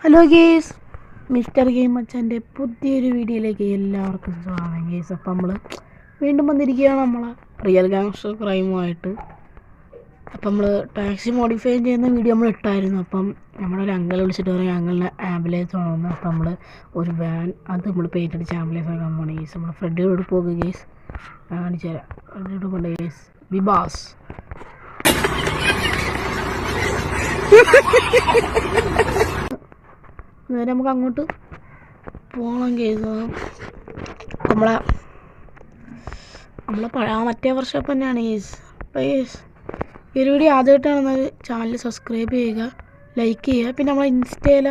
Hello guys, mister game അച്ഛൻ്റെ പുതിയൊരു വീഡിയോയിലേക്ക് എല്ലാവർക്കും സ്വാഗതം ഗേസ്. അപ്പം നമ്മൾ വീണ്ടും വന്നിരിക്കുകയാണ് നമ്മളെ റിയൽ ഗാങ്സ്റ്റർ ക്രൈമുമായിട്ട്. അപ്പം നമ്മൾ ടാക്സി മോഡിഫൈ ചെയ്യുന്ന വീഡിയോ നമ്മൾ ഇട്ടായിരുന്നു. അപ്പം നമ്മളൊരു അങ്കിളെ വിളിച്ചിട്ട് പറയും അങ്കിളിന് ആംബുലൻസ് വേണമെന്ന്. അപ്പം നമ്മൾ ഒരു വാൻ അത് നമ്മൾ പെയിൻ്റ് അടിച്ച് ആംബുലൻസ് ആക്കാൻ പോകണം ഗേസ്. നമ്മൾ ഫ്രെഡിയോട് പോകുക ഗേസ്, കാണിച്ചു തരാം. ഫ്രെഡിയോട് കൊണ്ട് ഗേസ് ബിബാസ് നേരെ നമുക്ക് അങ്ങോട്ട് പോകണം കേസ്. നമ്മളെ മറ്റേ വർഷപ്പ് തന്നെയാണ് കേസ്. അപ്പോൾ കേസ് ഈ ഒരു വീഡിയോ ആദ്യമായിട്ടാണെന്നാൽ ചാനൽ സബ്സ്ക്രൈബ് ചെയ്യുക, ലൈക്ക് ചെയ്യുക. പിന്നെ നമ്മളെ ഇൻസ്റ്റയിൽ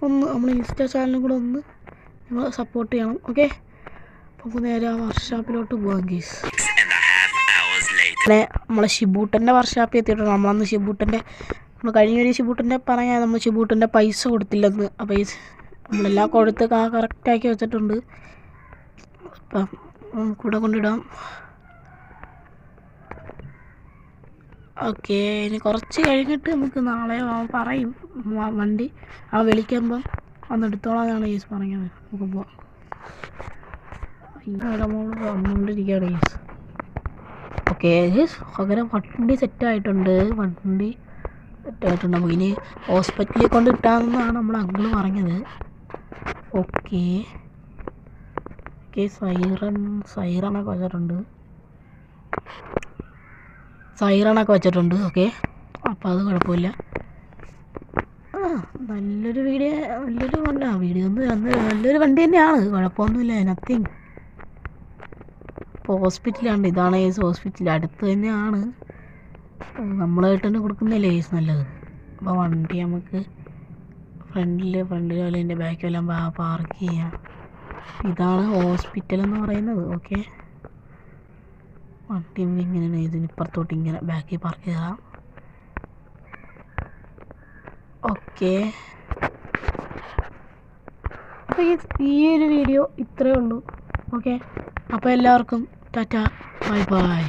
നമ്മളെ ഇൻസ്റ്റ ചാനലും കൂടെ ഒന്ന് നമ്മൾ സപ്പോർട്ട് ചെയ്യണം. ഓക്കെ, അപ്പോൾ നേരെ ആ വർക്ക്ഷോപ്പിലോട്ട് പോകാം കേസ്. പിന്നെ നമ്മളെ ഷിബൂട്ടൻ്റെ വർക്ക്ഷോപ്പിൽ എത്തിയിട്ടുണ്ട്. നമ്മളന്ന് ഷിബൂട്ടൻ്റെ കഴിഞ്ഞൊരു ഷിബൂട്ടൻ്റെ പറയാൻ നമ്മൾ ഷിബൂട്ടൻ്റെ പൈസ കൊടുത്തില്ലെന്ന്. അപ്പോൾ നമ്മളെല്ലാം കൊടുത്ത് കറക്റ്റാക്കി വെച്ചിട്ടുണ്ട്. അപ്പം കൂടെ കൊണ്ടിടാം. ഓക്കെ, ഇനി കുറച്ച് കഴിഞ്ഞിട്ട് നമുക്ക് നാളെ പറയും വണ്ടി വിളിക്കുമ്പം അന്ന് എടുത്തോളാന്നാണ് യേസ് പറഞ്ഞത്. നമുക്ക് പോവാം. വന്നുകൊണ്ടിരിക്കുകയാണ് യേസ്. ഓക്കെ യേസ്, അങ്ങനെ വണ്ടി സെറ്റായിട്ടുണ്ട്. നമുക്ക് ഇനി ഹോസ്പിറ്റലിൽ കൊണ്ട് ഇട്ടാമെന്നാണ് നമ്മൾ അങ്കിള് പറഞ്ഞത്. ഓക്കെ സൈറണൊക്കെ വെച്ചിട്ടുണ്ട്. ഓക്കെ, അപ്പോൾ അത് കുഴപ്പമില്ല. നല്ലൊരു വണ്ടി തന്നെയാണ്, കുഴപ്പമൊന്നുമില്ല. നത്തിങ്. ഇപ്പോൾ ഹോസ്പിറ്റലാണ്, ഇതാണ് ഏസ് ഹോസ്പിറ്റൽ, അടുത്ത് തന്നെയാണ്. നമ്മളായിട്ട് തന്നെ കൊടുക്കുന്നില്ലേ ഏസ് നല്ലത്. അപ്പോൾ വണ്ടി നമുക്ക് ഫ്രണ്ടിൽ പോലെ എൻ്റെ ബാക്കിലെല്ലാം പാർക്ക് ചെയ്യാം. ഇതാണ് ഹോസ്പിറ്റൽ എന്ന് പറയുന്നത്. ഓക്കെ, വണ്ടി ഇങ്ങനെയാണ്, ഇതിനിപ്പുറത്തോട്ട് ഇങ്ങനെ ബാക്കിൽ പാർക്ക് ചെയ്യാം. ഓക്കെ, അപ്പോൾ ഈ ഒരു വീഡിയോ ഇത്രയേ ഉള്ളൂ. ഓക്കെ, അപ്പോൾ എല്ലാവർക്കും ടാറ്റ, ബൈ ബൈ.